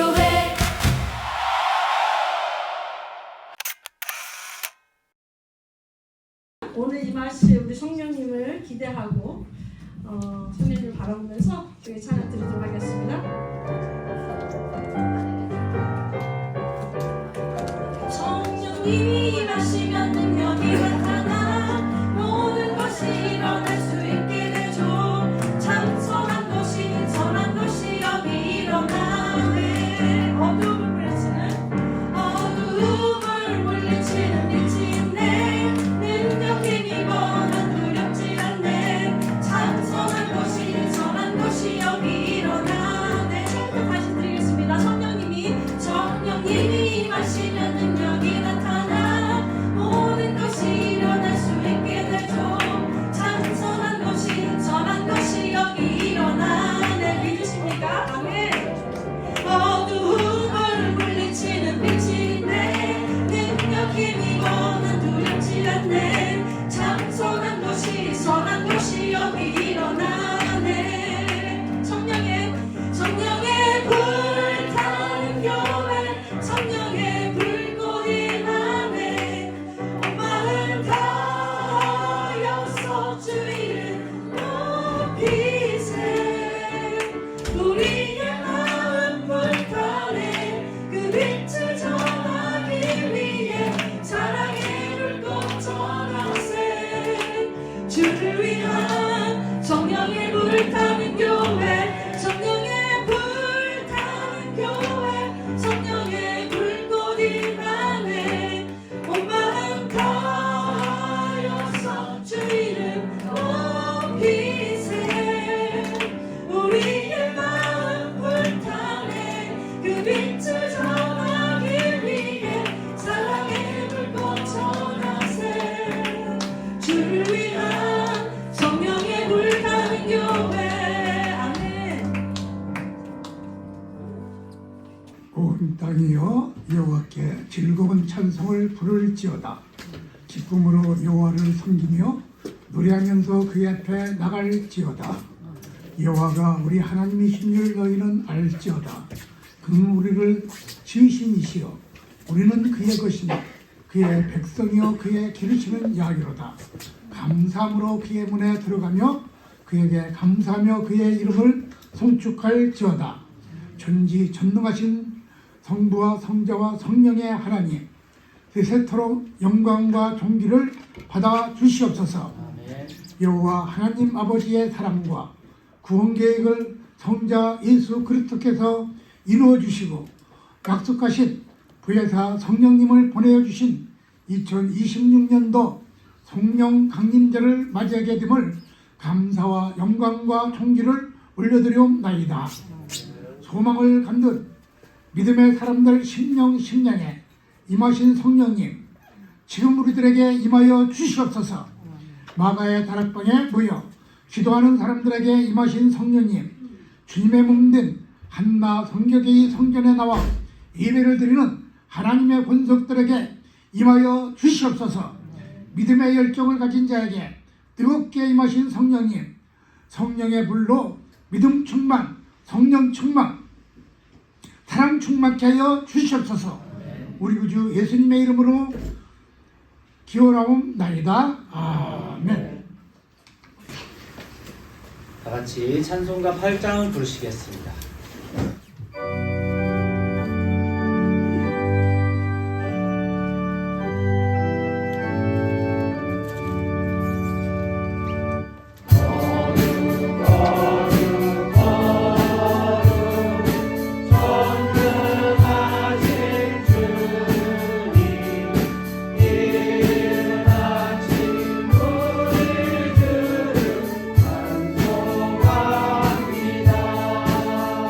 교회. 오늘 임하실 우리 성령님을 기대하고 성령님을 바라보면서 교회 찬양 드리도록 하겠습니다. 성령님이 임하시면 능력이 나타나 모든 것이 일어날 수 있게 되죠. 참 선한 것이 선한 것이 여기 일어나네. 어두움을 물리치는 빛이 있네. 능력 힘이 난 두렵지 않네. 참 선한 것이 여기 일어나네. 다시 드리겠습니다. 성령님이 임하시면 능력이 나타나 모든 것이 일어날 수 있게 되죠. 참 선한 것이 여기 일어나네. 믿으십니까? 아멘. 어두움을 물리치는 빛이 있네. 능력 힘이 난 두렵지 않네. 참 선한 것이 여기 일어나네. 성령의 불타는 교회. 성령의 불꽃이 나네. 온 마음 다하여서 주 이름 높이세. 우리의 마음 불타네. 그 빛을 전하기 위해 사랑의 불꽃 전하세. 주를 위한 성령의 불타는 교회. 성령의 불타는 교회. 성령의 불꽃이 나네. 온 마음 다하여서 주 이름 높이세. 우리의 마음 불타네. 그 빛을 전하기 위해 사랑의 불꽃 전하세. 주를 위한 성령의 불타는 교회. 아멘. 온 땅이여 여호와께 즐거운 찬송을 부를지어다. 기쁨으로 여호와를 섬기며 노래하면서 그의 앞에 나갈지어다. 여호와가 우리 하나님이신 줄 너희는 알지어다. 그는 우리를 지으신 이시여 우리는 그의 것이며 그의 백성이여 그의 기르시는 양이로다. 감사함으로 그의 문에 들어가며 그에게 감사하며 그의 이름을 송축할지어다. 전지전능하신 성부와 성자와 성령의 하나님, 세세토록 영광과 존귀를 받아 주시옵소서. 여호와 하나님 아버지의 사랑과 구원 계획을 성자 예수 그리스도께서 이루어 주시고 약속하신 부예사 성령님을 보내어 주신 2026년도 성령 강림절을 맞이하게 됨을 감사와 영광과 존귀를 올려드리옵나이다. 소망을 갖는 믿음의 사람들 심령에 임하신 성령님, 지금 우리들에게 임하여 주시옵소서. 마가의 다락방에 모여 기도하는 사람들에게 임하신 성령님, 주님의 몸된 한나 성교계의 성전에 나와 예배를 드리는 하나님의 권속들에게 임하여 주시옵소서. 믿음의 열정을 가진 자에게 뜨겁게 임하신 성령님, 성령의 불로 믿음 충만, 성령 충만, 사랑 충만케 하여 주시옵소서. 우리 구주 예수님의 이름으로 기원하옵나이다. 아멘. 다 같이 찬송가 8장을 부르시겠습니다. 주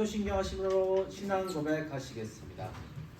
신경하심으로 신앙 고백하시겠습니다.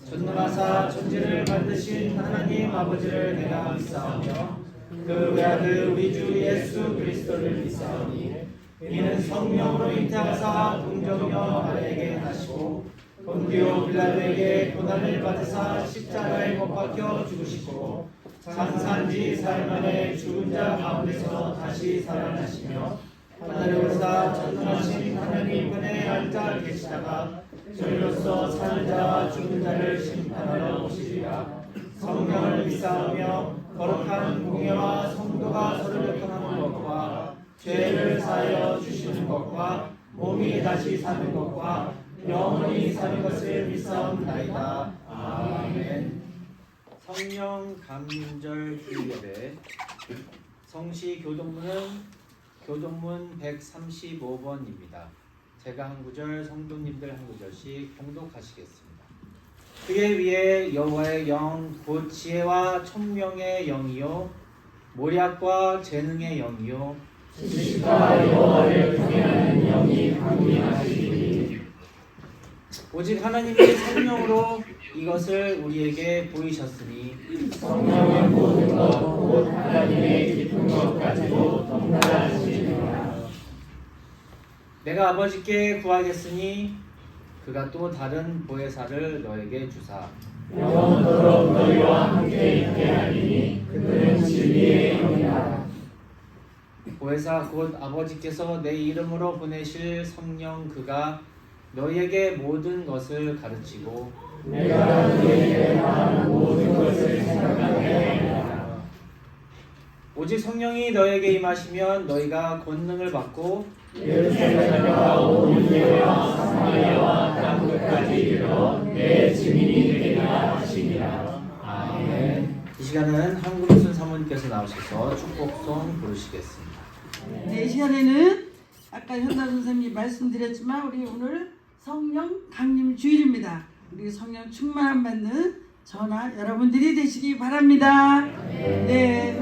전능하사 천지를 만드신 하나님 아버지를 내가 믿사오며 그 외아들 우리 주 예수 그리스도를 믿사오니 이는 성령으로 잉태하사 동정녀 마리아에게 나시고 본디오 빌라도에게 고난을 받으사 십자가에 못 박혀 죽으시고 장사한 지 사흘 만에 죽은 자 가운데서 다시 살아나시며 하늘에 오르사 전능하신 하나님 분의 앉아 계시다가 저희로서 사는 자와 죽은 자를 심판하러 오시리라. 성령을 믿사오며 거룩한 공예와 성도가 서로 교통하는 것과 죄를 사하여 주시는 것과 몸이 다시 사는 것과 영원히 사는 것을 믿사옵나이다. 아멘. 성령 감림절 주일예배 성시 교동문은 교동문 135번입니다. 제가 한 구절, 성도님들 한 구절씩 봉독하시겠습니다. 그의 위에 여호와의 영, 곧 지혜와 총명의 영이요 모략과 재능의 영이요 지식과 여호와를 경외하는 영이 강림하시리니 오직 하나님이 성령으로 이것을 우리에게 보이셨으니 성령의 모든 것 곧 하나님의 깊은 것까지도 통달하시리라. 내가 아버지께 구하겠으니 그가 또 다른 보혜사를 너에게 주사 영원토록 너희와 함께 있게 하리니 그는 진리의 영이라. 보혜사 곧 아버지께서 내 이름으로 보내실 성령 그가 너희에게 모든 것을 가르치고 내가 너희에게 말하는 모든 것을 생각하게 하리라. 오직 성령이 너에게 임하시면 너희가 권능을 받고 예루살렘과 온 유대와 사마리아와 땅 끝까지 이르러 내 증인이 되리라 하시니라. 아멘. 이 시간은 한국순 사모님께서 나오셔서 축복송 부르시겠습니다. 네, 이 시간에는 아까 현다 선생님이 말씀드렸지만 우리 오늘 성령 강림 주일입니다. 우리 성령 충만함 받는 저나 여러분들이 되시기 바랍니다. 네.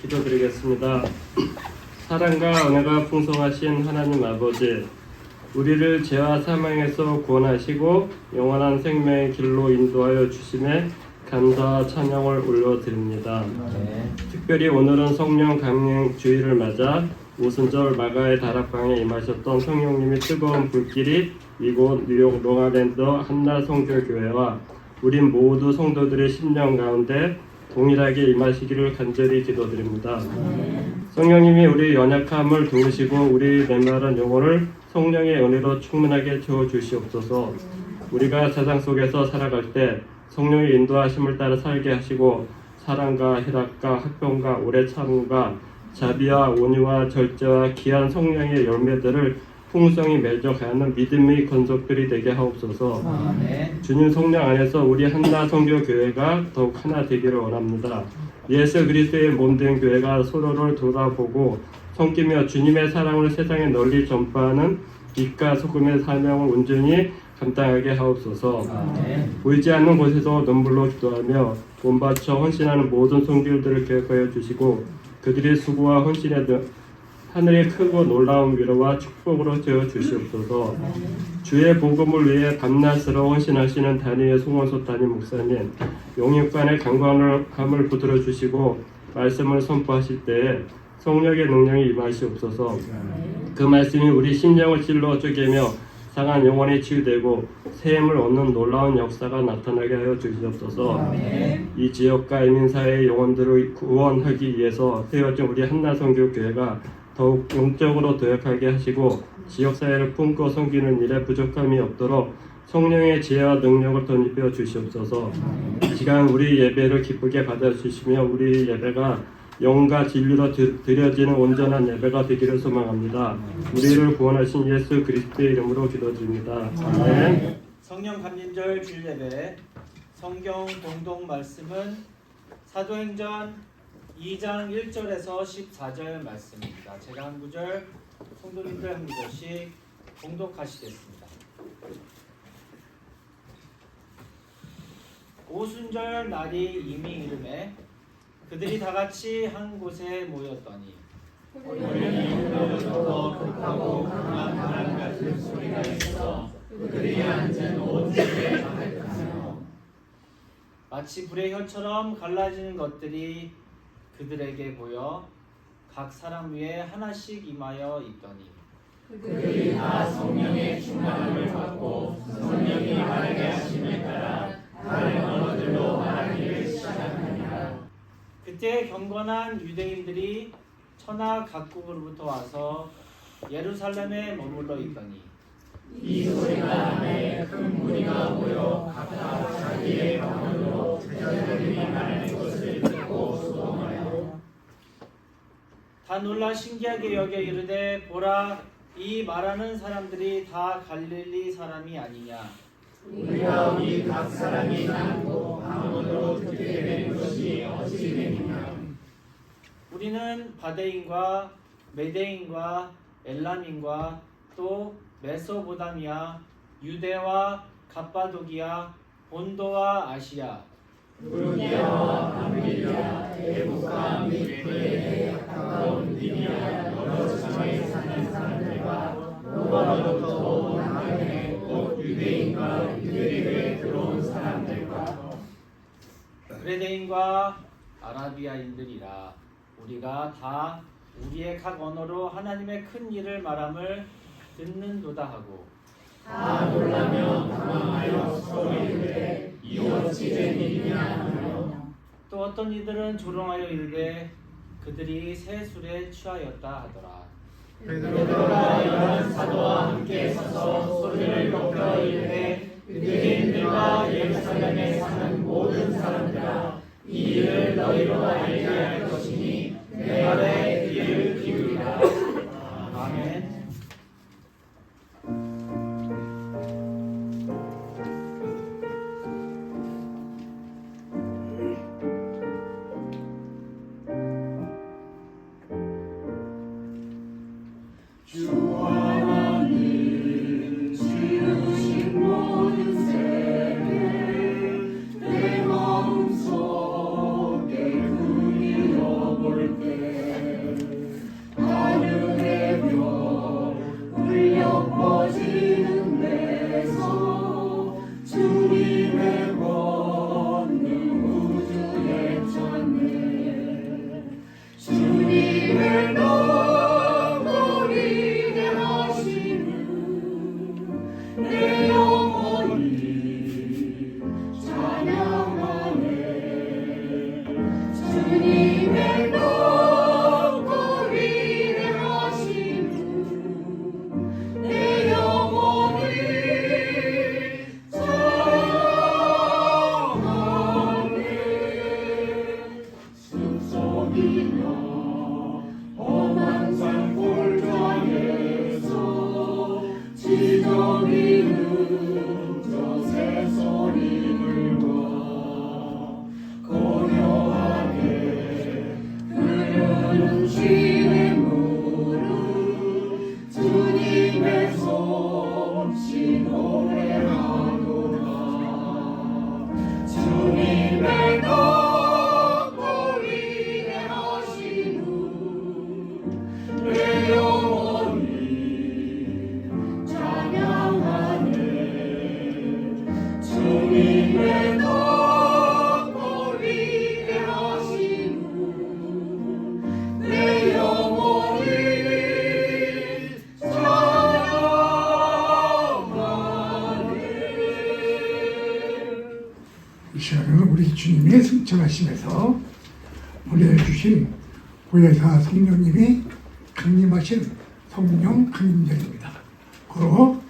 기도드리겠습니다. 사랑과 은혜가 풍성하신 하나님 아버지, 우리를 죄와 사망에서 구원하시고 영원한 생명의 길로 인도하여 주심에 감사와 찬양을 올려드립니다. 특별히 오늘은 성령 강림 주일을 맞아 오순절 마가의 다락방에 임하셨던 성령님의 뜨거운 불길이 이곳 뉴욕 롱아일랜드 한나 성결교회와 우린 모두 성도들의 심령 가운데 동일하게 임하시기를 간절히 기도드립니다. 성령님이 우리 연약함을 도우시고 우리 메마른 영혼을 성령의 은혜로 충만하게 채워주시옵소서. 우리가 세상 속에서 살아갈 때 성령의 인도하심을 따라 살게 하시고 사랑과 희락과 화평과 오래 참음과 자비와 온유와 절제와 귀한 성령의 열매들을 풍성히 맺어가는 믿음의 건속들이 되게 하옵소서. 아멘. 주님 성령 안에서 우리 한나 선교 교회가 더욱 하나 되기를 원합니다. 예수 그리스도의 몸된 교회가 서로를 돌아보고 섬기며 주님의 사랑을 세상에 널리 전파하는 빛과 소금의 사명을 온전히 감당하게 하옵소서. 아멘. 보이지 않는 곳에서 눈물로 기도하며 돈 바쳐 헌신하는 모든 선교들을 기억하여 주시고 그들의 수고와 헌신에 하늘의 크고 놀라운 위로와 축복으로 채워 주시옵소서. 주의 복음을 위해 밤낮으로 헌신하시는 단위의 송원소 담임 목사님, 영육간의 강건함을 붙들어 주시고 말씀을 선포하실 때에 성령의 능력이 임하시옵소서. 그 말씀이 우리 심령을 찔러 쪼개며 상한 영혼이 치유되고 새 힘을 얻는 놀라운 역사가 나타나게 하여 주시옵소서. 이 지역과 이민사회의 영혼들을 구원하기 위해서 세워진 우리 한나선교 교회가 더욱 영적으로 도약하게 하시고 지역사회를 품고 섬기는 일에 부족함이 없도록 성령의 지혜와 능력을 덧입혀 주시옵소서. 이 시간 우리 예배를 기쁘게 받아주시며 우리 예배가 영과 진리로 드려지는 온전한 예배가 되기를 소망합니다. 우리를 구원하신 예수 그리스도의 이름으로 기도드립니다. 아멘. 성령 감림절 주일 예배 성경 공동 말씀은 사도행전 2장 1절에서 14절 말씀입니다. 제가 한 구절, 성도님들 한 구절씩 봉독하시겠습니다. 오순절 날이 이미 이르매 그들이 다 같이 한 곳에 모였더니 더 급하고 강한 바람 같은 소리가 있어 그들이 앉은 온 집에 가득하며 마치 불의 혀처럼 갈라지는 것들이 그들에게 보여 각 사람 위에 하나씩 임하여 있더니 그들이 다 성령의 충만함을 받고 성령이 말하게 하심에 따라 다른 언어들로 말하기를 시작하니라. 그때 경건한 유대인들이 천하 각국으로부터 와서 예루살렘에 머물러 있더니 이 소리가 나에 큰 무리가 모여 각각 자기의 방언으로 제자들이 말하는 것을 듣고 소동하여 다 놀라 신기하게 여겨 이르되 보라 이 말하는 사람들이 다 갈릴리 사람이 아니냐. 우리가 우리 각 사람이 나누고 방언으로 듣게 된 것이 어찌 되느냐. 우리는 바데인과 메데인과 엘람인과 또 메소보다미아, 유대와 갑바도기아, 본도와 아시아, 루기아와 밤밀리아, 애국과 미크레에 가까운 리비아 여러 지방에 사는 사람들과 로마로부터 온 아테네 곧 유대인과 유대교에 들어온 사람들과 그레데인과 아라비아인들이라. 우리가 다 우리의 각 언어로 하나님의 큰 일을 말함을 듣는도다 하고 다 놀라며 당황하여 서로 이르되 이 어찌 된 일이냐 하며 또 어떤 이들은 조롱하여 이르되 그들이 새 술에 취하였다 하더라. 베드로가 이러한 사도와 함께 서서 소리를 높여 이르되 유대인들과 예루살렘에 사는 모든 사람들아 이 일을 너희로 알게 할 것이니 내 말에 귀를 기울이라. 아멘. 주님을 너무 우리에게 승천하심에서 보내주신 보혜사 성령님이 강림하신 성령 강림절입니다. 고로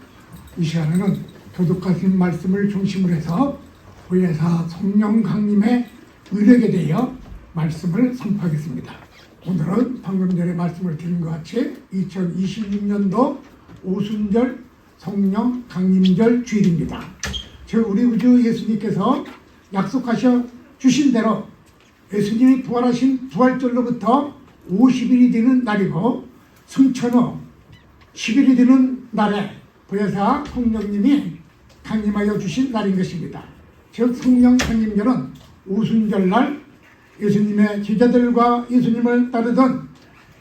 이 시간에는 교독하신 말씀을 중심으로 해서 보혜사 성령 강림의 의력에 대하여 말씀을 선포하겠습니다. 오늘은 방금 전에 말씀을 드린 것 같이 2026년도 오순절 성령 강림절 주일입니다. 우리 우주 예수님께서 약속하셔 주신 대로 예수님이 부활하신 부활절로부터 50일이 되는 날이고 승천 후 10일이 되는 날에 보혜사 성령님이 강림하여 주신 날인 것입니다. 즉 성령 강림절은 오순절날 예수님의 제자들과 예수님을 따르던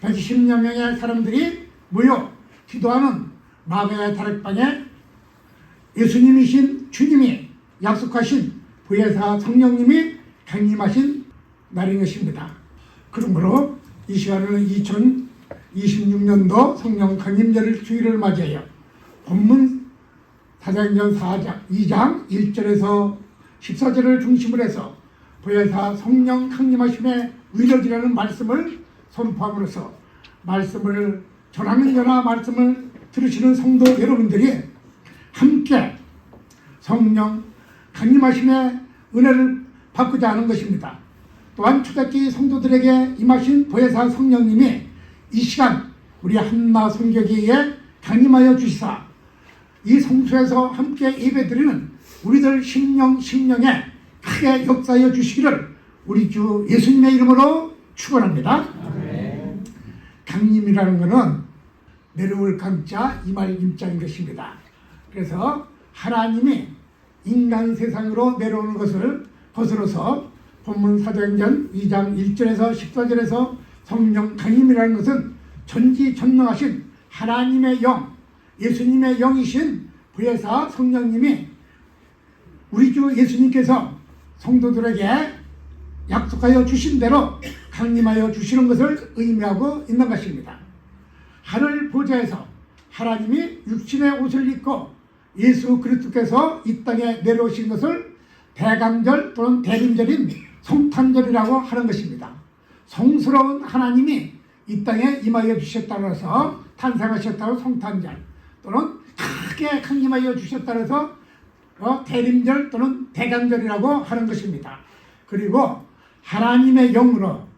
120여 명의 사람들이 모여 기도하는 마가의 다락방에 예수님이신 주님이 약속하신 보혜사 성령님이 강림하신 날인 것입니다. 그러므로 이 시간에는 2026년도 성령 강림절 주일을 맞이하여 본문 사도행전 2장 1절에서 14절을 중심으로 해서 보혜사 성령 강림하심의 의력이라는 말씀을 선포함으로써 말씀을 전하는 자나 말씀을 들으시는 성도 여러분들이 함께 성령 강림하심의 은혜를 받고자 하는 것입니다. 또한 초대교회 성도들에게 임하신 보혜사 성령님이 이 시간 우리 한나 성교교회에 강림하여 주시사 이 성소에서 함께 예배드리는 우리들 심령에 크게 역사하여 주시기를 우리 주 예수님의 이름으로 축원합니다. 강림이라는 것은 내려올 강자 이말 임자인 것입니다. 그래서 하나님이 인간 세상으로 내려오는 것을 거슬러서 본문 사도행전 2장 1절에서 14절에서 성령 강림이라는 것은 전지전능하신 하나님의 영, 예수님의 영이신 보혜사 성령님이 우리 주 예수님께서 성도들에게 약속하여 주신 대로 강림하여 주시는 것을 의미하고 있는 것입니다. 하늘 보좌에서 하나님이 육신의 옷을 입고 예수 그리스도께서 이 땅에 내려오신 것을 대강절 또는 대림절인 성탄절이라고 하는 것입니다. 성스러운 하나님이 이 땅에 임하여 주셨다고 해서 탄생하셨다고 성탄절 또는 크게 강림하여 주셨다고 해서 대림절 또는 대강절이라고 하는 것입니다. 그리고 하나님의 영으로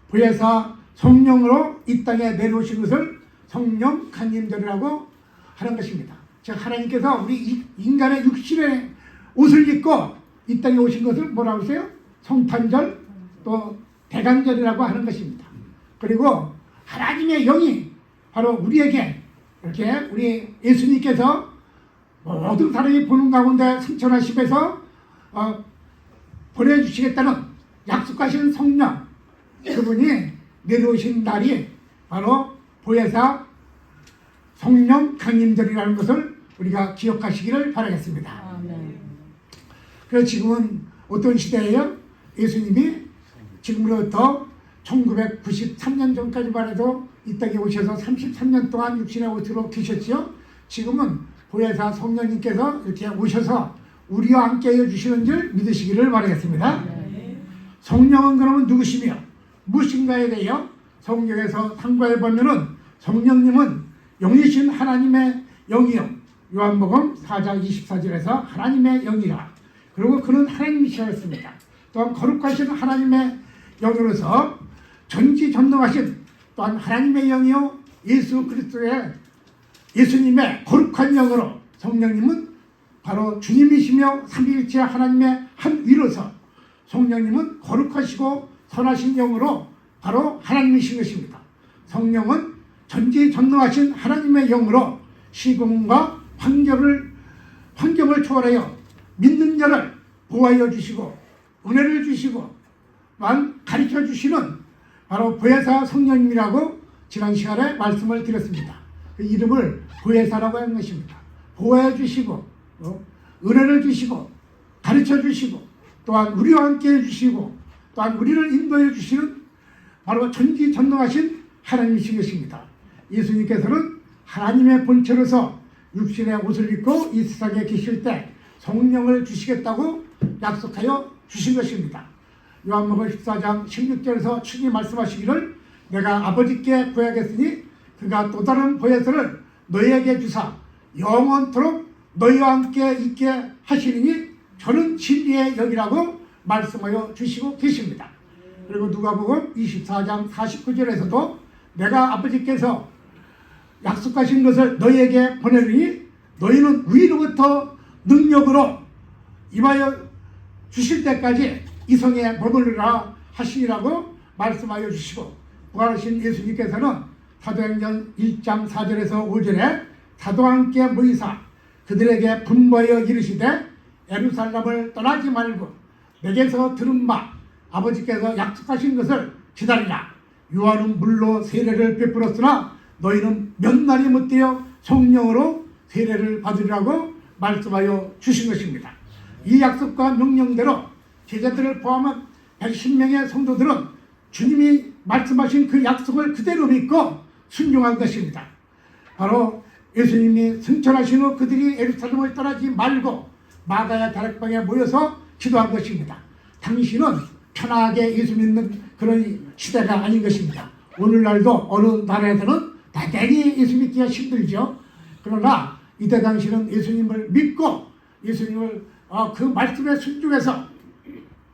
보혜사 성령으로 이 땅에 내려오신 것을 성령 강림절이라고 하는 것입니다. 즉 하나님께서 우리 인간의 육신의 옷을 입고 이 땅에 오신 것을 뭐라고 하세요? 성탄절 또 대강절이라고 하는 것입니다. 그리고 하나님의 영이 바로 우리에게 이렇게 우리 예수님께서 모든 사람이 보는 가운데 승천하심에서 보내주시겠다는 약속하신 성령 그분이 내려오신 날이 바로 보혜사 성령 강림절이라는 것을 우리가 기억하시기를 바라겠습니다. 그래서 지금은 어떤 시대예요? 예수님이 지금으로부터 1993년 전까지만 해도 이 땅에 오셔서 33년 동안 육신의 옷으로 계셨지요. 지금은 보혜사 성령님께서 이렇게 오셔서 우리와 함께 해주시는 줄 믿으시기를 바라겠습니다. 성령은 그러면 누구시며 무엇인가에 대하여 성경에서 상고해 보면은 성령님은 영이신 하나님의 영이요. 요한복음 4장 24절에서 하나님의 영이라. 그리고 그는 하나님이시였습니다. 또한 거룩하신 하나님의 영으로서 전지전능하신 또한 하나님의 영이요 예수 그리스도의 예수님의 거룩한 영으로 성령님은 바로 주님이시며 삼위일체 하나님의 한 위로서 성령님은 거룩하시고 선하신 영으로 바로 하나님이신 것입니다. 성령은 전지전능하신 하나님의 영으로 시공과 환경을 초월하여 믿는 자를 보호하여 주시고 은혜를 주시고 또한 가르쳐 주시는 바로 보혜사 성령님이라고 지난 시간에 말씀을 드렸습니다. 그 이름을 보혜사라고 하는 것입니다. 보호해 주시고 은혜를 주시고 가르쳐 주시고 또한 우리와 함께 해주시고 또한 우리를 인도해 주시는 바로 전지전능하신 하나님이신 것입니다. 예수님께서는 하나님의 본체로서 육신의 옷을 입고 이 세상에 계실 때 성령을 주시겠다고 약속하여 주신 것입니다. 요한복음 14장 16절에서 주님이 말씀하시기를 내가 아버지께 구하겠으니 그가 또 다른 보혜사를 너희에게 주사 영원토록 너희와 함께 있게 하시리니 저는 진리의 영이라고 말씀하여 주시고 계십니다. 그리고 누가복음 24장 49절에서도 내가 아버지께서 약속하신 것을 너희에게 보내리니 너희는 위로부터 능력으로 임하여 주실 때까지 이 성에 머무르라 하시니라고 말씀하여 주시고 부활하신 예수님께서는 사도행전 1장 4절에서 5절에 사도와 함께 모이사 그들에게 분부하여 이르시되 예루살렘을 떠나지 말고 내게서 들은 바 아버지께서 약속하신 것을 기다리라. 요한은 물로 세례를 베풀었으나 너희는 몇 날이 못되어 성령으로 세례를 받으리라고 말씀하여 주신 것입니다. 이 약속과 명령대로 제자들을 포함한 110명의 성도들은 주님이 말씀하신 그 약속을 그대로 믿고 순종한 것입니다. 바로 예수님이 승천하신 후 그들이 예루살렘을 떠나지 말고 마가야 다락방에 모여서 기도한 것입니다. 당신은 편하게 예수 믿는 그런 시대가 아닌 것입니다. 오늘날도 어느 나라에서는 대단히 예수 믿기가 힘들죠. 그러나 이때 당시는 예수님을 믿고 예수님을 그 말씀에 순종해서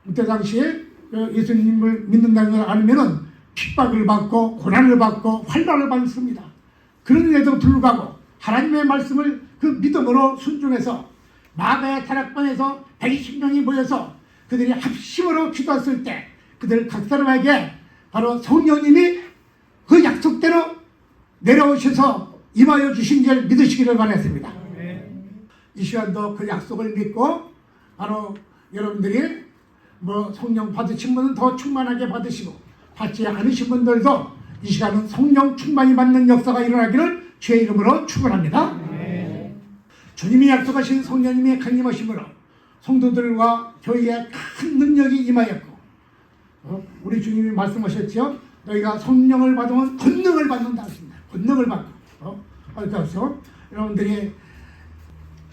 이때 당시에 예수님을 믿는다는 걸 알면은 핍박을 받고 고난을 받고 환난을 받습니다. 그런데도 불구하고 하나님의 말씀을 그 믿음으로 순종해서 마가의 다락방에서 120명이 모여서 그들이 합심으로 기도했을 때 그들 각 사람에게 바로 성령님이 그 약속대로 내려오셔서 임하여 주신 줄 믿으시기를 바랐습니다. 이 시간도 그 약속을 믿고 바로 여러분들이 성령 받으신 분은 더 충만하게 받으시고 받지 않으신 분들도 이 시간은 성령 충만히 받는 역사가 일어나기를 주의 이름으로 축원합니다. 주님이 약속하신 성령님의 강림하심으로 성도들과 교회에 큰 능력이 임하였고 우리 주님이 말씀하셨죠. 너희가 성령을 받으면 권능을 받는다 하십니다. 권능을 받고 그래서 여러분들이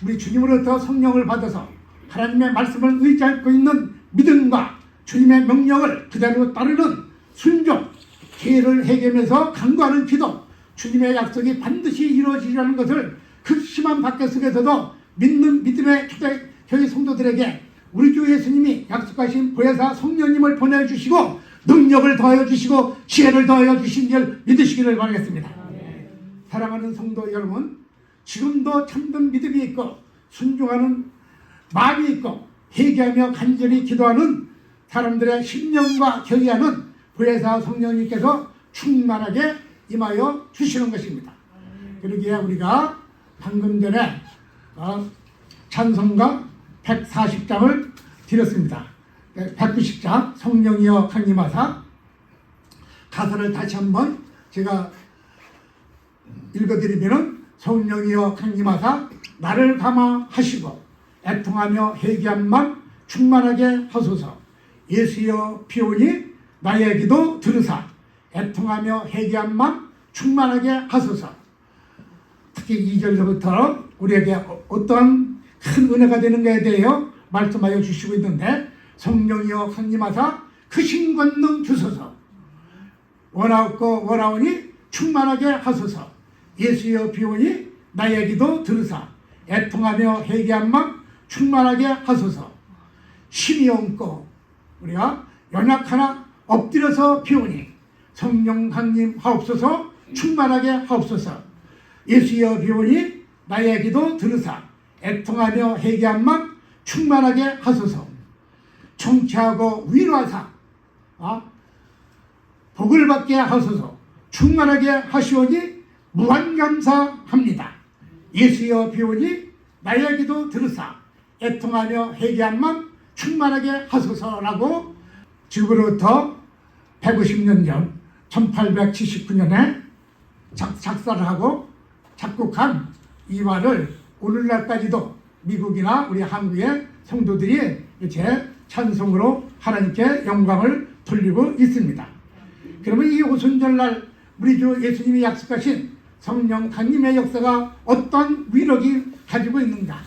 우리 주님으로부터 성령을 받아서 하나님의 말씀을 의지하고 있는 믿음과 주님의 명령을 그대로 따르는 순종, 죄를 해결하면서 간구하는 기도, 주님의 약속이 반드시 이루어지리라는 것을 극심한 박해 속에서도 믿는 믿음의 교회 성도들에게 우리 주 예수님이 약속하신 보혜사 성령님을 보내주시고 능력을 더하여 주시고 지혜를 더하여 주신 줄 믿으시기를 바라겠습니다. 사랑하는 성도 여러분, 지금도 참된 믿음이 있고 순종하는 마음이 있고 회개하며 간절히 기도하는 사람들의 심령과 경외하는 보혜사 성령님께서 충만하게 임하여 주시는 것입니다. 그러기에 우리가 방금 전에 찬송가 140장을 드렸습니다. 190장 성령이여 강림하사 가사를 다시 한번 제가 읽어드리면은 성령이여 강림하사 나를 감화하시고 애통하며 회개한 맘 충만하게 하소서. 예수여 피오니 나의 기도 들으사 애통하며 회개한 맘 충만하게 하소서. 특히 2절부터 우리에게 어떠한 큰 은혜가 되는가에 대하여 말씀하여 주시고 있는데 성령이여 강림하사 크신 권능 주소서. 원하옵고 원하오니 충만하게 하소서. 예수여 비오니 나의 기도 들으사 애통하며 회개한 맘 충만하게 하소서. 심히 얹고 우리가 연약하나 엎드려서 비오니 성령 강림 하옵소서. 충만하게 하옵소서. 예수여 비오니 나의 기도 들으사 애통하며 회개한 맘 충만하게 하소서. 청취하고 위로하사 복을 받게 하소서. 충만하게 하시오니 무한감사합니다. 예수여 비오니 나의 기도 들으사 애통하며 회개한 맘 충만하게 하소서라고 지금으로부터 150년 전 1879년에 작사를 하고 작곡한 이 말을 오늘날까지도 미국이나 우리 한국의 성도들이 이렇게 찬송으로 하나님께 영광을 돌리고 있습니다. 그러면 이 오순절날 우리 주 예수님이 약속하신 성령 강림의 역사가 어떤 위력이 가지고 있는가?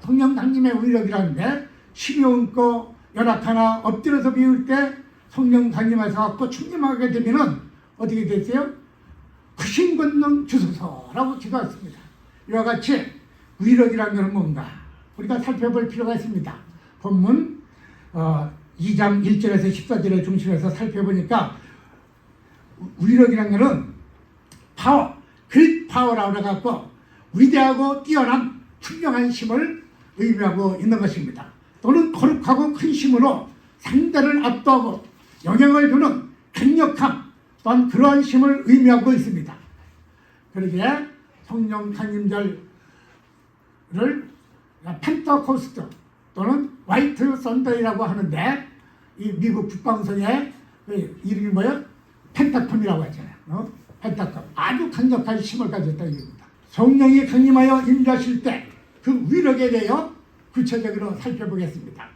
성령 강림의 위력이라는데 심히 얹고 연약하나 엎드려서 비울 때 성령 강림하셔서 갖고 충림하게 되면은 어떻게 됐어요? 크신 권능 주소서라고 기도했습니다. 이와 같이 위력이라는 것은 뭔가 우리가 살펴볼 필요가 있습니다. 본문 2장 1절에서 14절을 중심해서 살펴보니까 위력이라는 것은 파워, 그릿 파워라고 해갖고 위대하고 뛰어난 훌륭한 힘을 의미하고 있는 것입니다. 또는 거룩하고 큰 힘으로 상대를 압도하고 영향을 주는 강력함 또한 그러한 힘을 의미하고 있습니다. 그러기에 성령 강림절을 펜터코스트 또는 화이트 선데이라고 하는데 이 미국 북방성의 이름이 뭐예요? 펜타콤이라고 하잖아요. 펜타콤 아주 강력한 힘을 가졌다 이겁니다. 성령이 강림하여 임하실 때 그 위력에 대하여 구체적으로 살펴보겠습니다.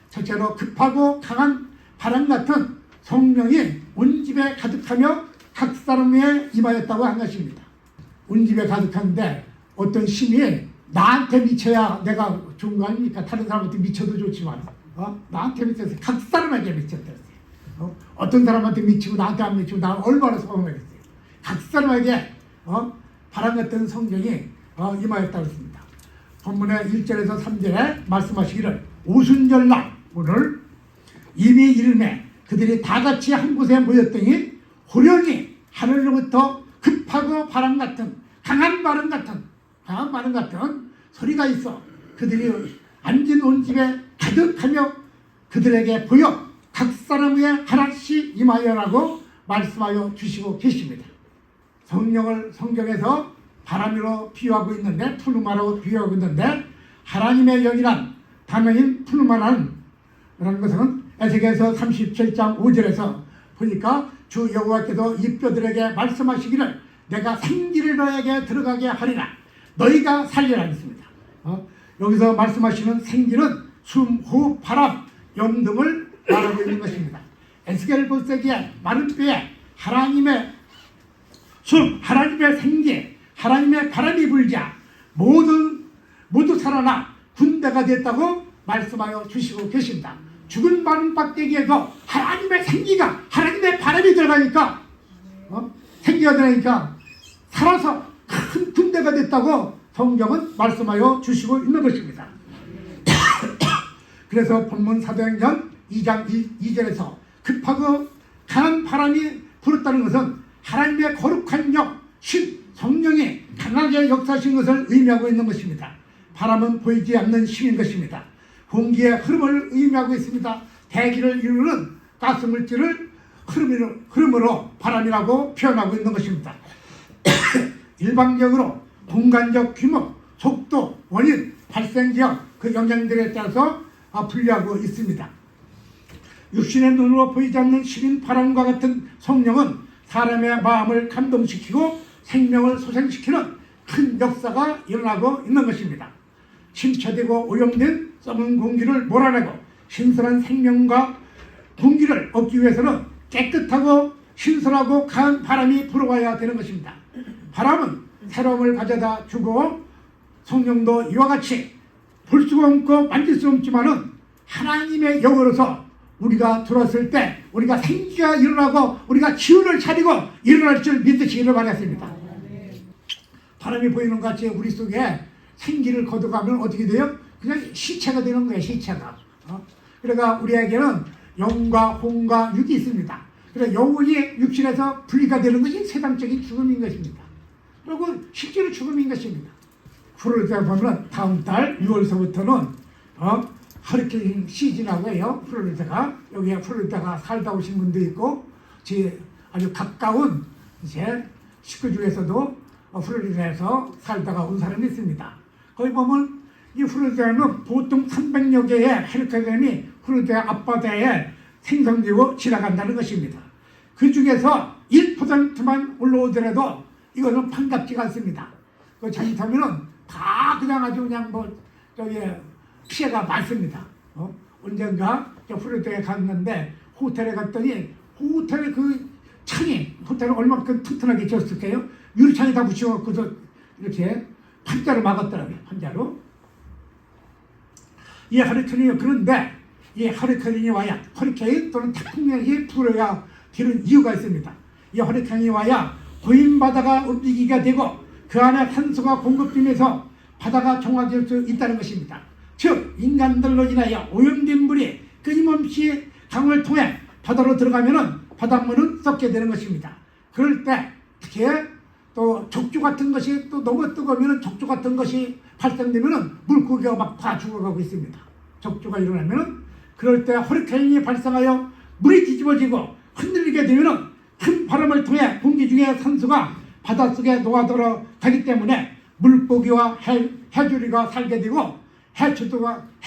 첫째로 급하고 강한 바람 같은 성령이 온 집에 가득하며 각 사람 위에 임하였다고 한 것입니다. 온 집에 가득한데 어떤 힘이 나한테 미쳐야 내가 좋은 거 아닙니까? 다른 사람한테 미쳐도 좋지만 나한테 미쳐서 각 사람에게 미쳤다. 어떤 사람한테 미치고 나한테 안 미치고 나 얼마나 소망하겠어요. 각 사람에게 바람 같은 성령이 임하였다고 했습니다. 본문의 1절에서 3절에 말씀하시기를 오순절날 오늘 이미 이름에 그들이 다 같이 한 곳에 모였더니 호련히 하늘로부터 급하고 바람 같은 강한 바람 같은 소리가 있어 그들이 앉은 온 집에 가득하며 그들에게 보여 각 사람 위에 하나씩 임하여라고 말씀하여 주시고 계십니다. 성령을 성경에서 바람으로 비유하고 있는데 푸르마라고 비유하고 있는데 하나님의 영이란 단어인 푸르마라는 것은 에스겔서 37장 5절에서 보니까 주 여호와께서 이 뼈들에게 말씀하시기를 내가 생기를 너에게 들어가게 하리라 너희가 살리라 했습니다. 여기서 말씀하시는 생기는 숨, 호흡, 바람, 영 등을 말하고 있는 것입니다. 에스겔 볼세기에 마른 뼈에 하나님의 숨, 하나님의 생기, 하나님의 바람이 불자 모두 살아나 군대가 됐다고 말씀하여 주시고 계십니다. 죽은 마른 빡대기에도 하나님의 생기가 하나님의 바람이 들어가니까 생기가 들어가니까 살아서 큰 군대가 됐다고 성경은 말씀하여 주시고 있는 것입니다. 그래서 본문 사도행전 2장 2절에서 급하고 강한 바람이 불었다는 것은 하나님의 거룩한 영, 성령이 강하게 역사하신 것을 의미하고 있는 것입니다. 바람은 보이지 않는 힘인 것입니다. 공기의 흐름을 의미하고 있습니다. 대기를 이루는 가스물질을 흐름으로 바람이라고 표현하고 있는 것입니다. 일방적으로 공간적 규모, 속도, 원인, 발생지역 그 영향들에 따라서 분류하고 있습니다. 육신의 눈으로 보이지 않는 시린 바람과 같은 성령은 사람의 마음을 감동시키고 생명을 소생시키는 큰 역사가 일어나고 있는 것입니다. 침체되고 오염된 썩은 공기를 몰아내고 신선한 생명과 공기를 얻기 위해서는 깨끗하고 신선하고 강한 바람이 불어와야 되는 것입니다. 바람은 새로움을 가져다 주고 성령도 이와 같이 볼 수가 없고 만질 수 없지만은 하나님의 영으로서 우리가 들어왔을 때 우리가 생기가 일어나고 우리가 기운을 차리고 일어날 줄 믿으시기를 바랐습니다. 바람이 보이는 것 같이 우리 속에 생기를 거둬가면 어떻게 돼요? 그냥 시체가 되는 거예요. 시체가. 그러니까 우리에게는 영과 혼과 육이 있습니다. 그래서 영혼이 육신에서 분리가 되는 것이 세상적인 죽음인 것입니다. 그리고 실제로 죽음인 것입니다. 플로리다 보면 다음 달 6월서부터는 허리케인 시즌이라고 해요. 플로리다가 여기에 플로리다가 살다 오신 분도 있고 제 아주 가까운 제 식구 중에서도 플로리다에서 살다가 온 사람이 있습니다. 거기 보면 이 플로리다는 보통 300여 개의 허리케인이 플로리다 앞바다에 생성되고 지나간다는 것입니다. 그 중에서 1%만 올라오더라도 이거는 반갑지가 않습니다. 그 잘못하면은 다 그냥 아주 그냥 피해가 많습니다. 언젠가 플로리다에 갔는데 호텔에 갔더니 호텔 그 창이 호텔을 얼마큼 튼튼하게 지었을까요? 유리창에 다 붙여갖고서 이렇게 판자로 막았더라고요. 판자로. 이 하리케인이 그런데 이 허리케인이 와야, 허리케인 또는 태풍이 불어야 되는 이유가 있습니다. 이 허리케인이 와야 고인 바다가 움직이게 되고 그 안에 산소가 공급되면서 바다가 정화될 수 있다는 것입니다. 즉 인간들로 인하여 오염된 물이 끊임없이 강을 통해 바다로 들어가면은 바닷물은 썩게 되는 것입니다. 그럴 때 특히 또 족조 같은 것이 또 너무 뜨거우면 족조 같은 것이 발생되면은 물고기가 막 다 죽어가고 있습니다. 족조가 일어나면은 그럴 때 허리케인이 발생하여 물이 뒤집어지고 흔들리게 되면은 큰 바람을 통해 공기 중에 산소가 바닷속에 녹아들어 가기 때문에 물고기와 해조류가 살게 되고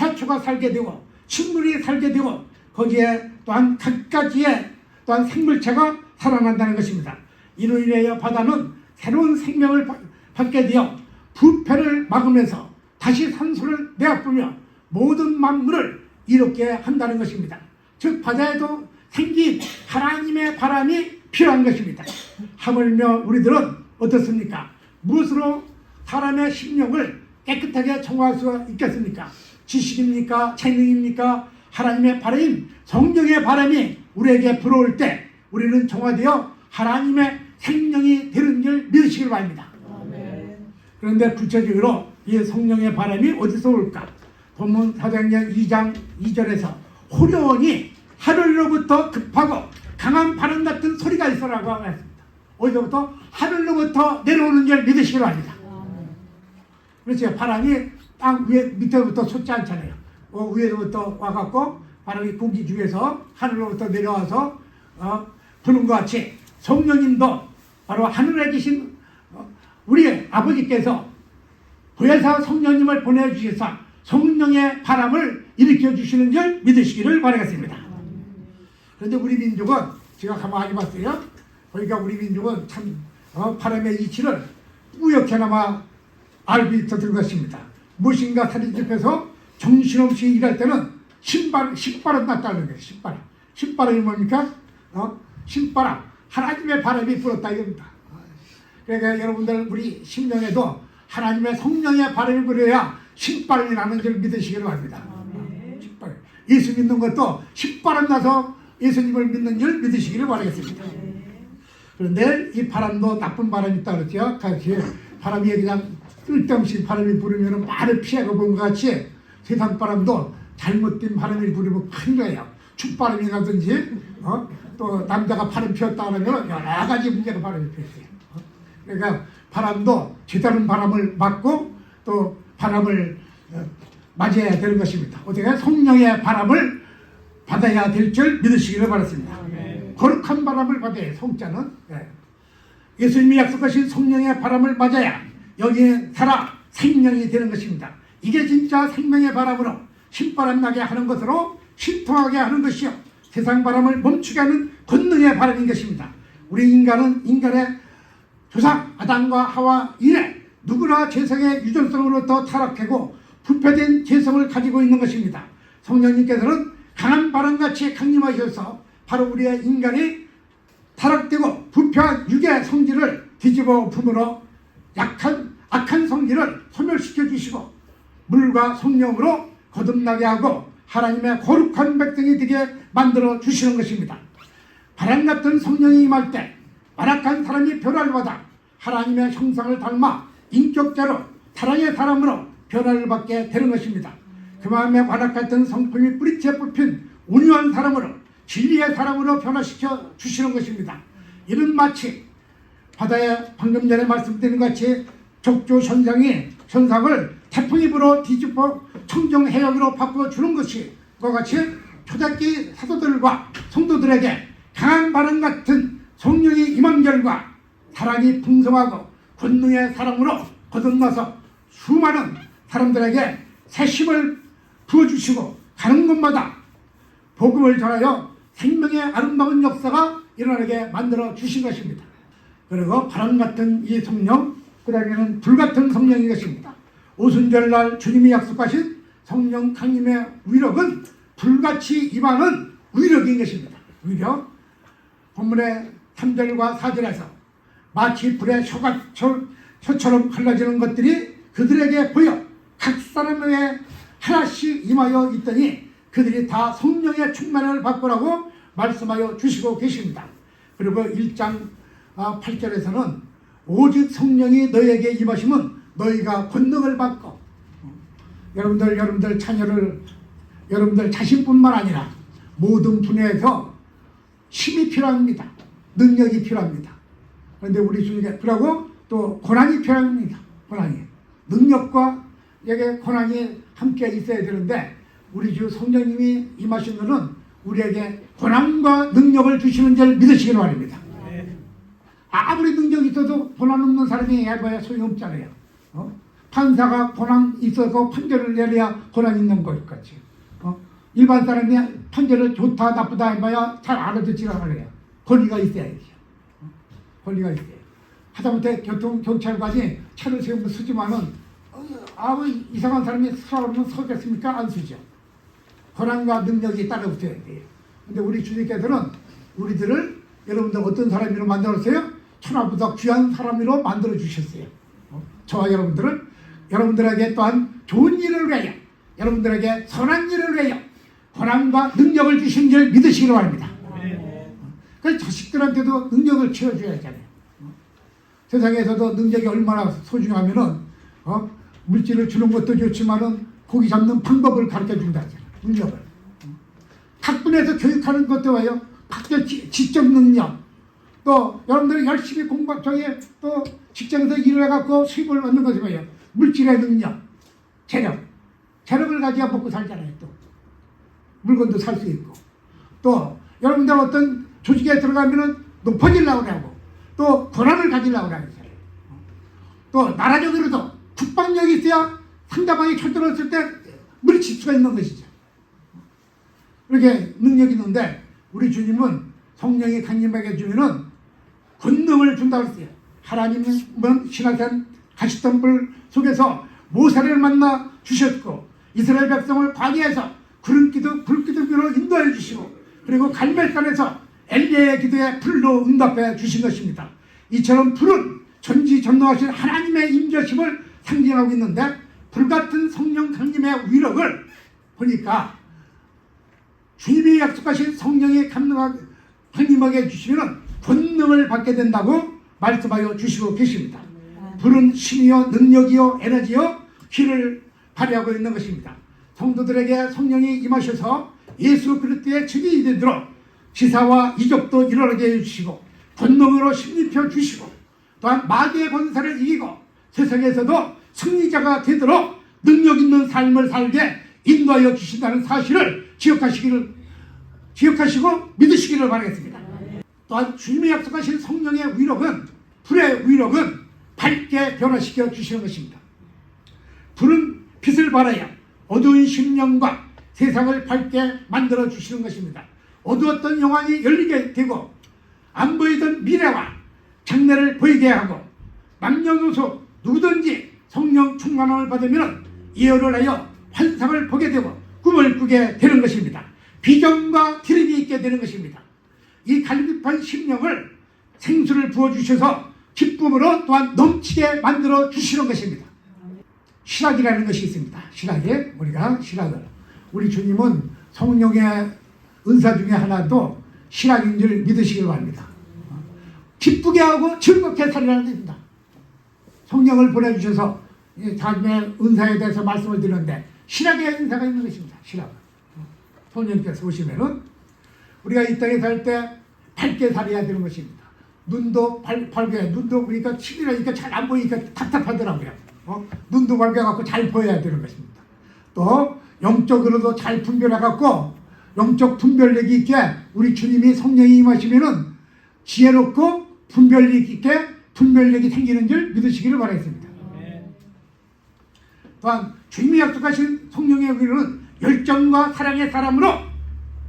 해초가 살게 되고 식물이 살게 되고 거기에 또한 각가지의 또한 생물체가 살아난다는 것입니다. 이로 인하여 바다는 새로운 생명을 받게 되어 부패를 막으면서 다시 산소를 내어쁘며 모든 만물을 이롭게 한다는 것입니다. 즉 바다에도 생긴 하나님의 바람이 필요한 것입니다. 하물며 우리들은 어떻습니까? 무엇으로 사람의 심령을 깨끗하게 정화할 수 있겠습니까? 지식입니까? 재능입니까? 하나님의 바람인 성령의 바람이 우리에게 불어올 때 우리는 정화되어 하나님의 생명이 되는 줄 믿으시길 바랍니다. 그런데 구체적으로 이 성령의 바람이 어디서 올까? 본문 사도행전 2장 2절에서 호련히 하늘로부터 급하고 강한 바람 같은 소리가 있어라고 했습니다. 어디서부터? 하늘로부터 내려오는 줄 믿으시길 바랍니다. 그렇죠. 바람이 땅 위에 밑에부터 솟지 않잖아요. 위에서부터 와갖고 바람이 공기 중에서 하늘로부터 내려와서 부는 것 같이 성령님도 바로 하늘에 계신 우리 아버지께서 보혜사 성령님을 보내주셔서 성령의 바람을 일으켜 주시는 줄 믿으시기를 바라겠습니다. 그런데 우리 민족은 제가 가만히 봤어요. 그러니까 우리 민족은 참 바람의 이치를 뿌옇게나마 알고 있었던 것입니다. 무엇인가 사진 집에서 정신없이 일할 때는 신바람 났다는 거예요. 신바람이 뭡니까? 신바람, 하나님의 바람이 불었다 이겁니다. 그러니까 여러분들 우리 심령에도 하나님의 성령의 바람이 불어야 신바람이 나는 줄 믿으시기를 바랍니다. 신바람. 예수 믿는 것도 신바람 나서 예수님을 믿는 줄 믿으시기를 바라겠습니다. 그런데 이 바람도 나쁜 바람이 있다 그랬죠. 같이 바람이 그냥 쓸데없이 바람이 부르면 말을 피하고 본 것 같이 세상 바람도 잘못된 바람이 부르면 큰 거예요. 축바람이 나든지 또 남자가 바람 피웠다 하면 여러 가지 문제가 바람이 피었어요. 그러니까 바람도 제다른 바람을 맞고 또 바람을 맞이해야 되는 것입니다. 어떻게 성령의 바람을 받아야 될 줄 믿으시기를 바랐습니다. 거룩한 바람을 받아야 성자는 예수님이 약속하신 성령의 바람을 맞아야 여기에 살아 생명이 되는 것입니다. 이게 진짜 생명의 바람으로 신바람 나게 하는 것으로 신통하게 하는 것이요 세상 바람을 멈추게 하는 권능의 바람인 것입니다. 우리 인간은 인간의 조상 아담과 하와 이래 누구나 죄성의 유전성으로부터 타락하고 부패된 죄성을 가지고 있는 것입니다. 성령님께서는 강한 바람같이 강림하셔서 바로 우리의 인간이 타락되고 부패한 육의 성질을 뒤집어 엎음으로 악한 성질을 소멸시켜 주시고 물과 성령으로 거듭나게 하고 하나님의 거룩한 백성이 되게 만들어 주시는 것입니다. 바람 같은 성령이 임할 때 완악한 사람이 변화를 받아 하나님의 형상을 닮아 인격자로 사랑의 사람으로 변화를 받게 되는 것입니다. 그 마음에 완악 같은 성품이 뿌리째 뽑힌 온유한 사람으로 진리의 사람으로 변화시켜 주시는 것입니다. 이는 마치 바다에 방금 전에 말씀드린 것 같이 족조 현상을 태풍이 불어 뒤집어 청정 해역으로 바꿔주는 것이 그와 같이 초대기 사도들과 성도들에게 강한 바람 같은 성령이 임한 결과 사랑이 풍성하고 권능의 사랑으로 거듭나서 수많은 사람들에게 새심을 부어주시고 가는 곳마다 복음을 전하여 생명의 아름다운 역사가 일어나게 만들어 주신 것입니다. 그리고 바람 같은 이 성령, 그 다음에는 불 같은 성령인 것입니다. 오순절날 주님이 약속하신 성령 강림의 위력은 불같이 임하는 위력인 것입니다. 위력. 본문의 3절과 4절에서 마치 불의 혀처럼 갈라지는 것들이 그들에게 보여 각 사람에게 하나씩 임하여 있더니 그들이 다 성령의 충만을 받고라고 말씀하여 주시고 계십니다. 그리고 1장 8절에서는 오직 성령이 너희에게 임하시면 너희가 권능을 받고, 여러분들 자녀를 여러분들 자신뿐만 아니라 모든 분야에서 힘이 필요합니다. 능력이 필요합니다. 그런데 우리 주님께 그러고 또 고난이 필요합니다. 고난이, 능력과 여기 고난이 함께 있어야 되는데, 우리 주 성령님이 임하신 것은 우리에게 고난과 능력을 주시는 줄 믿으시기 바랍니다. 아무리 능력이 있어도 고난 없는 사람이 해봐야 소용없잖아요. 판사가 고난 있어서 판결을 내려야 고난 있는 것같이, 일반 사람이 판결을 좋다 나쁘다 해봐야 잘 알아듣지가 않아요. 권리가 있어야지. 권리가 있어요. 하다못해 경찰관이 차를 세우면 쓰지만은 아무 이상한 사람이 서라면 서겠습니까? 안 쓰죠. 권한과 능력이 따라 붙어야 돼요. 근데 우리 주님께서는 우리들을 여러분들 어떤 사람으로 만들었어요? 천하보다 귀한 사람으로 만들어 주셨어요. 저와 여러분들에게 또한 좋은 일을 위하여, 여러분들에게 선한 일을 위하여 권한과 능력을 주신 줄 믿으시기 바랍니다. 그래서 자식들한테도 능력을 채워줘야 하잖아요. 세상에서도 능력이 얼마나 소중하면은 물질을 주는 것도 좋지만은 고기 잡는 방법을 가르쳐 준다 하잖아요. 능력을. 학군에서 교육하는 것도 와요. 각자 지적 능력. 또 여러분들이 열심히 또 직장에서 일을 해갖고 수입을 얻는 것이 뭐예요? 물질의 능력, 재력을 가져야 먹고 살잖아요. 또 물건도 살 수 있고, 또 여러분들 어떤 조직에 들어가면은 높아지려고 하고, 또 권한을 가지려고 하잖아요. 또 나라적으로도 국방력이 있어야 상대방이 쳐들었을 때 물리칠 수가 있는 것이죠. 이렇게 능력이 있는데, 우리 주님은 성령이 강림하게 주면은 권능을 준다고 했어요. 하나님은 시나산 가시던 불 속에서 모세를 만나 주셨고, 이스라엘 백성을 광야에서 불기둥으로 인도해 주시고, 그리고 갈멜산에서 엘리야의 기도에 불로 응답해 주신 것입니다. 이처럼 불은 전지전능하신 하나님의 임재심을 상징하고 있는데, 불같은 성령 강림의 위력을 보니까 주님이 약속하신 성령이 강림하게 주시면 권능을 받게 된다고 말씀하여 주시고 계십니다. 불은 힘이요 능력이요 에너지요 기를 발휘하고 있는 것입니다. 성도들에게 성령이 임하셔서 예수 그리스도의 증인이 되도록 지사와 이적도 일어나게 해주시고, 권능으로 힘입혀 주시고, 또한 마귀의 권세를 이기고 세상에서도 승리자가 되도록 능력 있는 삶을 살게 인도하여 주신다는 사실을 기억하시고 믿으시기를 바라겠습니다. 또한 주님이 약속하신 성령의 위력은, 불의 위력은 밝게 변화시켜 주시는 것입니다. 불은 빛을 발하여 어두운 심령과 세상을 밝게 만들어 주시는 것입니다. 어두웠던 영안이 열리게 되고, 안 보이던 미래와 장래를 보이게 하고, 남녀노소 누구든지 성령 충만함을 받으면 예언을 하여 환상을 보게 되고 꿈을 꾸게 되는 것입니다. 비전과 드림이 있게 되는 것입니다. 이 갈급한 심령을 생수를 부어주셔서 기쁨으로 또한 넘치게 만들어 주시는 것입니다. 실학이라는 것이 있습니다. 실학에 우리가 우리 주님은 성령의 은사 중에 하나도 실학인 줄 믿으시길 바랍니다. 기쁘게 하고 즐겁게 살리라는 것입니다. 성령을 보내주셔서 자기의 은사에 대해서 말씀을 드리는데, 실학의 은사가 있는 것입니다. 실학. 성령께서 오시면은 우리가 이 땅에 살 때 밝게 살아야 되는 것입니다. 눈도 밝게, 눈도 보니까 칠이라니까 잘 안 보이니까 답답하더라고요. 눈도 밝게갖고 잘 보여야 되는 것입니다. 또 영적으로도 잘 분별해갖고 영적 분별력이 있게 우리 주님이 성령이 임하시면은 지혜롭고 분별력 있게 분별력이 생기는 줄 믿으시기를 바라겠습니다. 또한 주님이 약속하신 성령의 위로는 열정과 사랑의 사람으로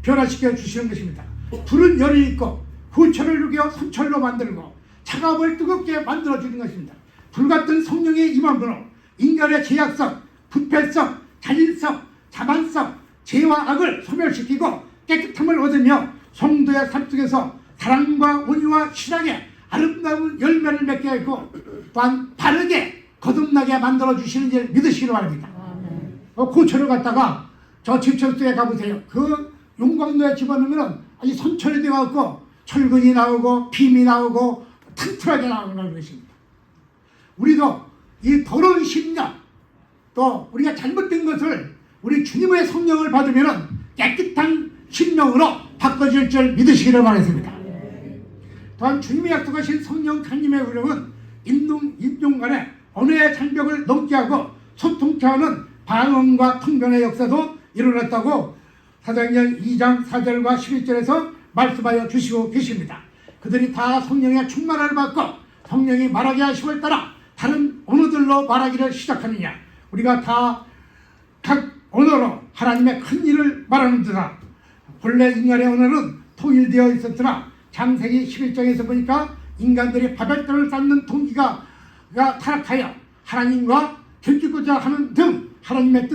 변화시켜 주시는 것입니다. 불은 열이 있고 후철을 녹여 손철로 만들고 차가움을 뜨겁게 만들어 주는 것입니다. 불같은 성령의 임함으로 인간의 죄악성, 부패성, 잔인성, 자만성, 죄와 악을 소멸시키고 깨끗함을 얻으며 성도의 삶 속에서 사랑과 온유와 신앙의 아름다운 열매를 맺게 하고, 또한 바르게 거듭나게 만들어 주시는 줄 믿으시기 바랍니다. 고초를 갖다가 저 제철소에 가보세요. 그 용광로에 집어넣으면 아주 손철이 되어갖고 철근이 나오고 빔이 나오고 튼튼하게 나오는 것입니다. 우리도 이 더러운 심령, 또 우리가 잘못된 것을 우리 주님의 성령을 받으면 깨끗한 심령으로 바꿔질 줄 믿으시기를 바랍니다. 또한 주님이 약속하신 성령 강림의 우력은 인종 간의 언어의 장벽을 넘게 하고 소통케 하는 방언과 통변의 역사도 일어났다고 사도행전 2장 4절과 11절에서 말씀하여 주시고 계십니다. 그들이 다 성령의 충만함을 받고 성령이 말하게 하심을 따라 다른 언어들로 말하기를 시작하느냐. 우리가 다 각 언어로 하나님의 큰 일을 말하는도다. 본래 인간의 언어는 통일되어 있었으나 창세기 11장에서 보니까 인간들이 바벨탑을 쌓는 동기가 타락하여 하나님과 견주고자 하는 등 하나님의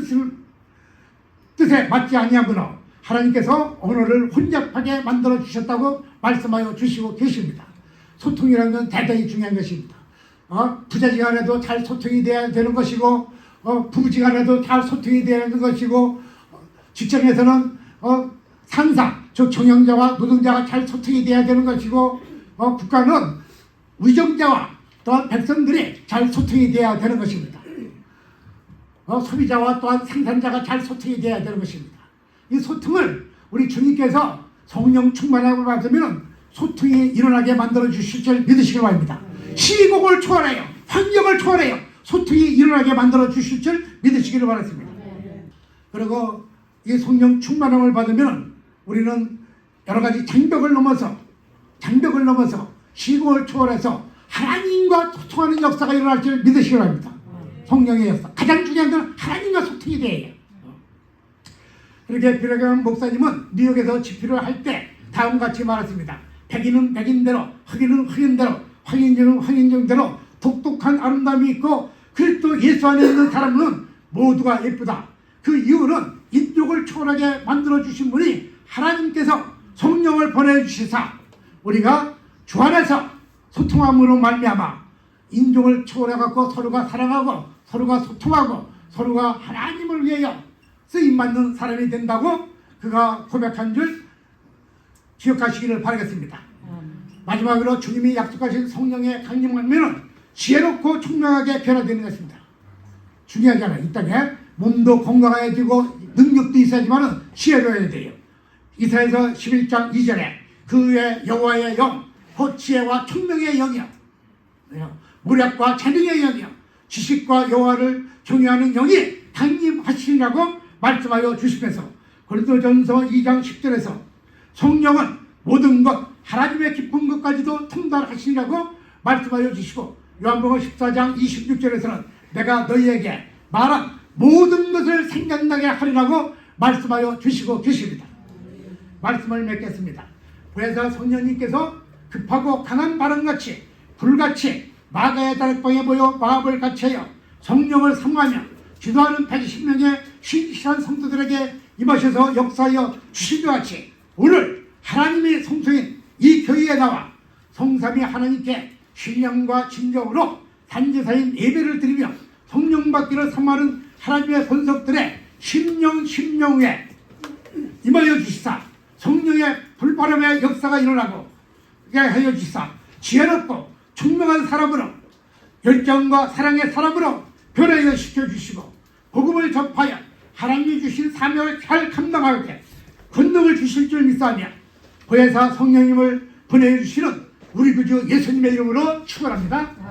뜻에 맞지 아니하므로 하나님께서 언어를 혼잡하게 만들어 주셨다고 말씀하여 주시고 계십니다. 소통이라는 건 대단히 중요한 것입니다. 부자지간에도 잘 소통이 돼야 되는 것이고 부부지간에도 잘 소통이 돼야 되는 것이고 직장에서는 상사, 즉 경영자와 노동자가 잘 소통이 돼야 되는 것이고 국가는 의정자와 또한 백성들이 잘 소통이 돼야 되는 것입니다. 소비자와 또한 생산자가 잘 소통이 돼야 되는 것입니다. 이 소통을 우리 주님께서 성령 충만함을 받으면 소통이 일어나게 만들어 주실 줄 믿으시기 바랍니다. 시국을 초월하여 환경을 초월하여 소통이 일어나게 만들어 주실 줄 믿으시기를 바랍니다. 그리고 이 성령 충만함을 받으면 우리는 여러 가지 장벽을 넘어서 시국을 초월해서 하나님과 소통하는 역사가 일어날 줄 믿으시기 바랍니다. 성령의 역사. 가장 중요한 건 하나님과 소통이 돼요. 그렇게 비라경 목사님은 뉴욕에서 집필을 할 때 다음과 같이 말했습니다. 백인은 백인대로, 흑인은 흑인대로, 황인종은 황인종대로 독특한 아름다움이 있고 그리스도 예수 안에 있는 사람은 모두가 예쁘다. 그 이유는 인종을 초월하게 만들어주신 분이 하나님께서 성령을 보내주시사 우리가 주 안에서 소통함으로 말미암아 인종을 초월해갖고 서로가 사랑하고 서로가 소통하고 서로가 하나님을 위하여 쓰임받는 사람이 된다고 그가 고백한 줄 기억하시기를 바라겠습니다. 마지막으로 주님이 약속하신 성령의 강림하면 지혜롭고 총명하게 변화되는 것입니다. 중요하잖아요. 이 땅에 몸도 건강해지고 능력도 있어야지만 지혜로워야 돼요. 이사야서 11장 2절에 그 외에 여호와의 영, 곧 지혜와 총명의 영이요 무력과 재능의 영이요 지식과 여호와를 경외하는 영이 강림하시리라고 말씀하여 주시면서 고린도전서 2장 10절에서 성령은 모든 것 하나님의 깊은 것까지도 통달하시리라고 말씀하여 주시고 요한복음 14장 26절에서는 내가 너희에게 말한 모든 것을 생각나게 하리라고 말씀하여 주시고 계십니다. 말씀을 맺겠습니다. 보혜사 성령님께서 급하고 강한 바람같이 불같이 마가의 다락방에 모여 마음을 같이하여 성령을 사모하며 기도하는 120명의 신실한 성도들에게 임하셔서 역사하여 주신 것 같이 오늘 하나님의 성소인 이 교회에 나와 성삼위 하나님께 신령과 진정으로 단제사인 예배를 드리며 성령 받기를 사모하는 하나님의 권속들의 심령 위에 임하여 주시사 성령의 불바람의 역사가 일어나고 하여 주시사 지혜롭고 총명한 사람으로 열정과 사랑의 사람으로 변화하여 시켜주시고 복음을 접하여 하나님이 주신 사명을 잘 감당하게 권능을 주실 줄 믿사하며 보혜사 성령님을 보내주시는 우리 구주 예수님의 이름으로 축원합니다.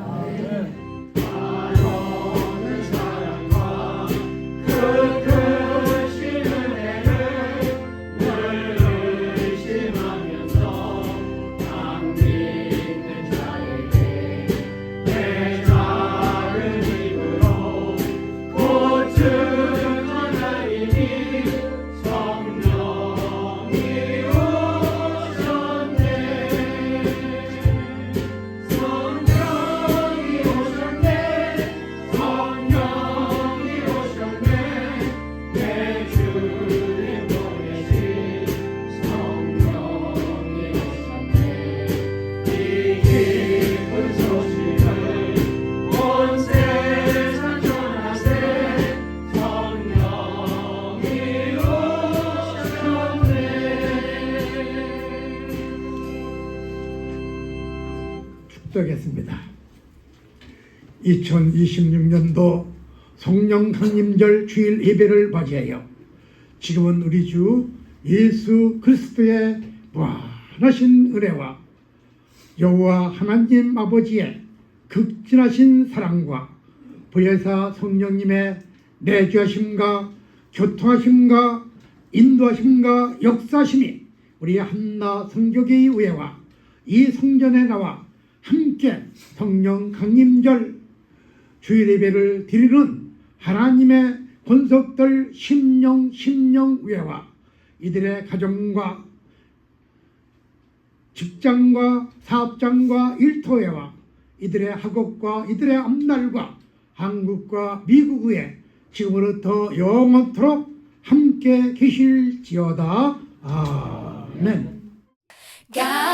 축도하겠습니다. 2026년도 성령 강림절 주일 예배를 맞이하여 지금은 우리 주 예수 그리스도의 무한하신 은혜와 여호와 하나님 아버지의 극진하신 사랑과 보혜사 성령님의 내주하심과 교통하심과 인도하심과 역사하심이 우리 한나 성교계의 의회와 이 성전에 나와 함께 성령 강림절 주일 예배를 드리는 하나님의 권속들 심령 의회와 이들의 가정과 직장과 사업장과 일터회와 이들의 학업과 이들의 앞날과 한국과 미국 의회 지금으로부터 영원토록 함께 계실지어다. 아멘. God